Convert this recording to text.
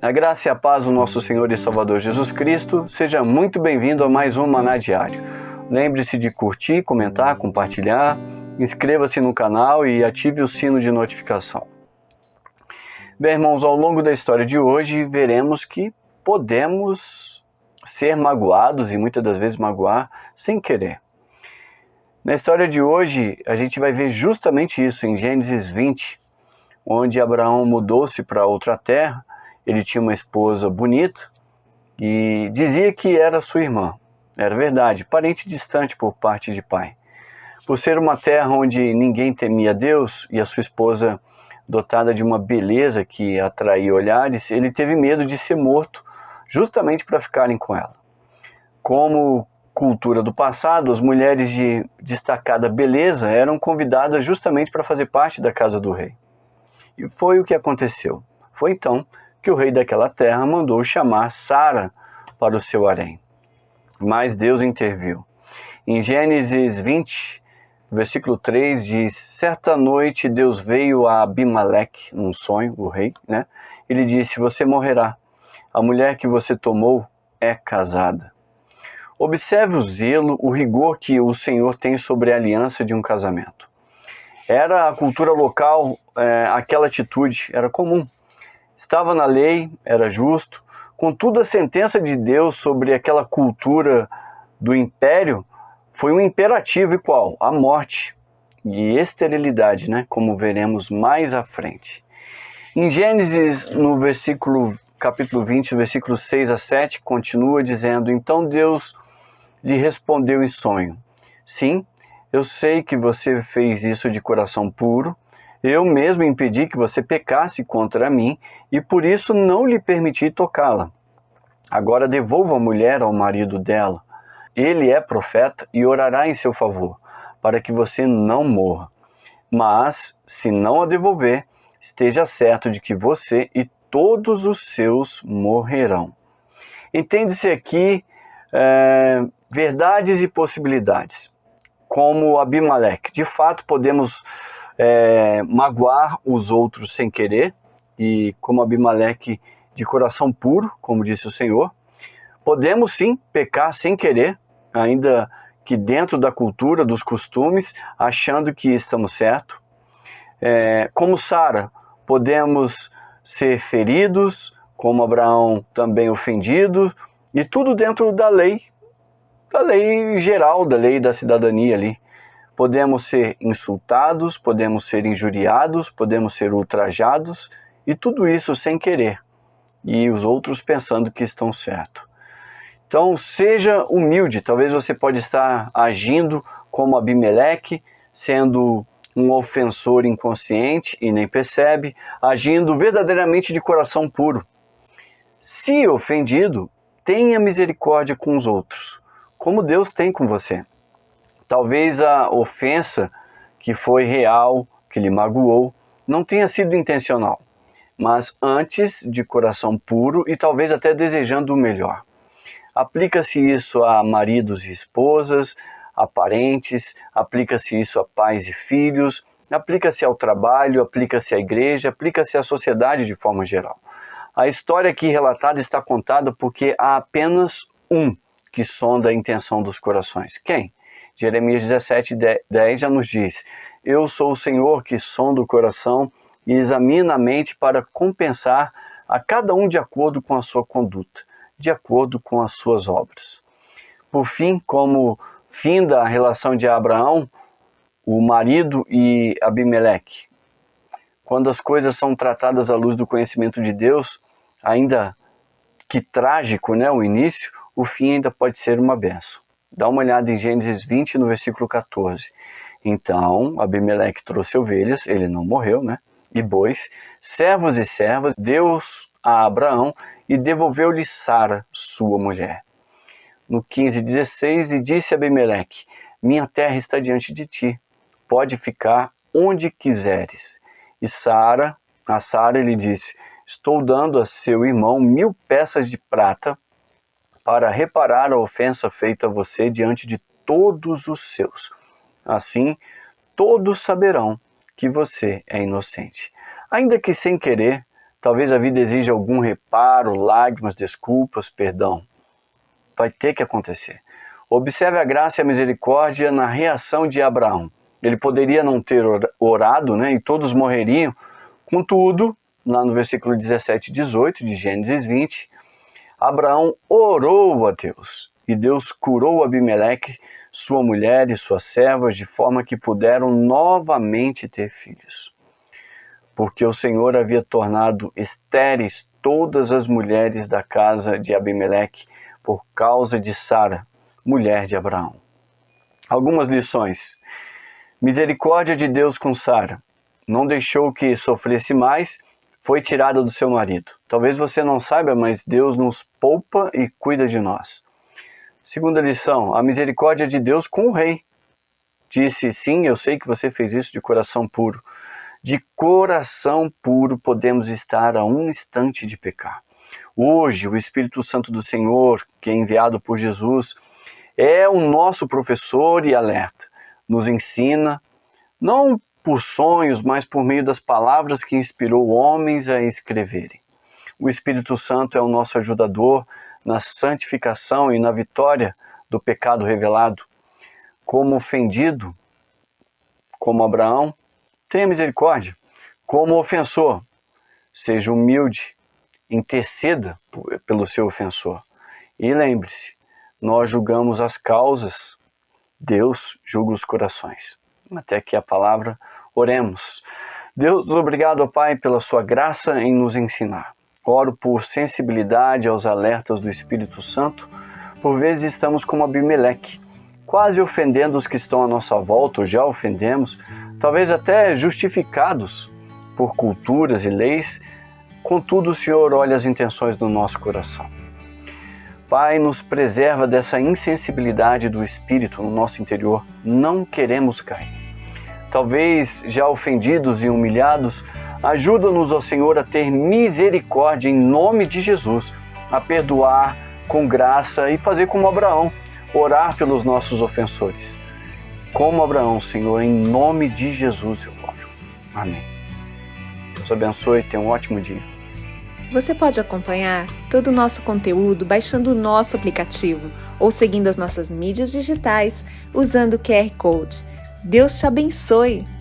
A graça e a paz do nosso Senhor e Salvador Jesus Cristo, seja muito bem-vindo a mais um Maná Diário. Lembre-se de curtir, comentar, compartilhar, inscreva-se no canal e ative o sino de notificação. Bem, irmãos, ao longo da história de hoje, veremos que podemos ser magoados e muitas das vezes magoar sem querer. Na história de hoje, a gente vai ver justamente isso em Gênesis 20, onde Abraão mudou-se para outra terra. Ele tinha uma esposa bonita e dizia que era sua irmã. Era verdade, parente distante por parte de pai. Por ser uma terra onde ninguém temia Deus e a sua esposa dotada de uma beleza que atraía olhares, ele teve medo de ser morto justamente para ficarem com ela. Como cultura do passado, as mulheres de destacada beleza eram convidadas justamente para fazer parte da casa do rei. E foi o que aconteceu. Foi então que o rei daquela terra mandou chamar Sara para o seu harém. Mas Deus interviu. Em Gênesis 20, versículo 3 diz: certa noite Deus veio a Abimeleque, num sonho, o rei, né? Ele disse: você morrerá. A mulher que você tomou é casada. Observe o zelo, o rigor que o Senhor tem sobre a aliança de um casamento. Era a cultura local, aquela atitude era comum. Estava na lei, era justo. Contudo, a sentença de Deus sobre aquela cultura do império foi um imperativo e qual? A morte e esterilidade, né? Como veremos mais à frente. Em Gênesis, no capítulo 20, versículos 6 a 7, continua dizendo: então Deus lhe respondeu em sonho: sim, eu sei que você fez isso de coração puro. Eu mesmo impedi que você pecasse contra mim e por isso não lhe permiti tocá-la. Agora devolva a mulher ao marido dela. Ele é profeta e orará em seu favor, para que você não morra. Mas, se não a devolver, esteja certo de que você e todos os seus morrerão. Entende-se aqui verdades e possibilidades. Como Abimeleque, de fato podemos magoar os outros sem querer, e como Abimeleque de coração puro, como disse o Senhor. Podemos sim pecar sem querer, ainda que dentro da cultura, dos costumes, achando que estamos certos. Como Sara, podemos ser feridos, como Abraão também ofendido, e tudo dentro da lei geral, da lei da cidadania ali. Podemos ser insultados, podemos ser injuriados, podemos ser ultrajados, e tudo isso sem querer, e os outros pensando que estão certo. Então, seja humilde. Talvez você pode estar agindo como Abimeleque, sendo um ofensor inconsciente e nem percebe, agindo verdadeiramente de coração puro. Se ofendido, tenha misericórdia com os outros, como Deus tem com você. Talvez a ofensa que foi real, que lhe magoou, não tenha sido intencional, mas antes de coração puro e talvez até desejando o melhor. Aplica-se isso a maridos e esposas, a parentes, aplica-se isso a pais e filhos, aplica-se ao trabalho, aplica-se à igreja, aplica-se à sociedade de forma geral. A história aqui relatada está contada porque há apenas um que sonda a intenção dos corações. Quem? Jeremias 17:10 já nos diz: eu sou o Senhor que sonda o coração e examina a mente para compensar a cada um de acordo com a sua conduta, de acordo com as suas obras. Por fim, como fim da relação de Abraão, o marido e Abimeleque. Quando as coisas são tratadas à luz do conhecimento de Deus, ainda que trágico, né, o início, o fim ainda pode ser uma bênção. Dá uma olhada em Gênesis 20, no versículo 14. Então, Abimeleque trouxe ovelhas, ele não morreu, né? E bois, servos e servas, deu a Abraão e devolveu-lhe Sara, sua mulher. No 15:16, e disse Abimeleque: minha terra está diante de ti, pode ficar onde quiseres. E a Sara ele disse: estou dando a seu irmão 1000 peças de prata para reparar a ofensa feita a você diante de todos os seus. Assim, todos saberão que você é inocente. Ainda que sem querer, Talvez a vida exija algum reparo, lágrimas, desculpas, perdão. Vai ter que acontecer. Observe a graça e a misericórdia na reação de Abraão. Ele poderia não ter orado, e todos morreriam. Contudo, lá no versículo 17 e 18 de Gênesis 20, Abraão orou a Deus. E Deus curou Abimeleque, sua mulher e suas servas, de forma que puderam novamente ter filhos. Porque o Senhor havia tornado estéreis todas as mulheres da casa de Abimeleque por causa de Sara, mulher de Abraão. Algumas lições. Misericórdia de Deus com Sara. Não deixou que sofresse mais, foi tirada do seu marido. Talvez você não saiba, mas Deus nos poupa e cuida de nós. Segunda lição, a misericórdia de Deus com o rei. Disse, sim, eu sei que você fez isso de coração puro. De coração puro podemos estar a um instante de pecar. Hoje, o Espírito Santo do Senhor, que é enviado por Jesus, é o nosso professor e alerta. Nos ensina, não por sonhos, mas por meio das palavras que inspirou homens a escreverem. O Espírito Santo é o nosso ajudador na santificação e na vitória do pecado revelado. Como ofendido, como Abraão, tenha misericórdia. Como ofensor, seja humilde, interceda pelo seu ofensor. E lembre-se, nós julgamos as causas, Deus julga os corações. Até que a palavra, oremos. Deus, obrigado, ó Pai, pela sua graça em nos ensinar. Oro por sensibilidade aos alertas do Espírito Santo. Por vezes estamos como Abimeleque, quase ofendendo os que estão à nossa volta, ou já ofendemos, talvez até justificados por culturas e leis. Contudo, o Senhor olha as intenções do nosso coração. Pai, nos preserva dessa insensibilidade do Espírito no nosso interior. Não queremos cair. Talvez já ofendidos e humilhados, ajuda-nos, ó Senhor, a ter misericórdia em nome de Jesus, a perdoar com graça e fazer como Abraão, orar pelos nossos ofensores. Como Abraão, Senhor, em nome de Jesus eu oro. Amém. Deus abençoe e tenha um ótimo dia. Você pode acompanhar todo o nosso conteúdo baixando o nosso aplicativo ou seguindo as nossas mídias digitais usando o QR Code. Deus te abençoe!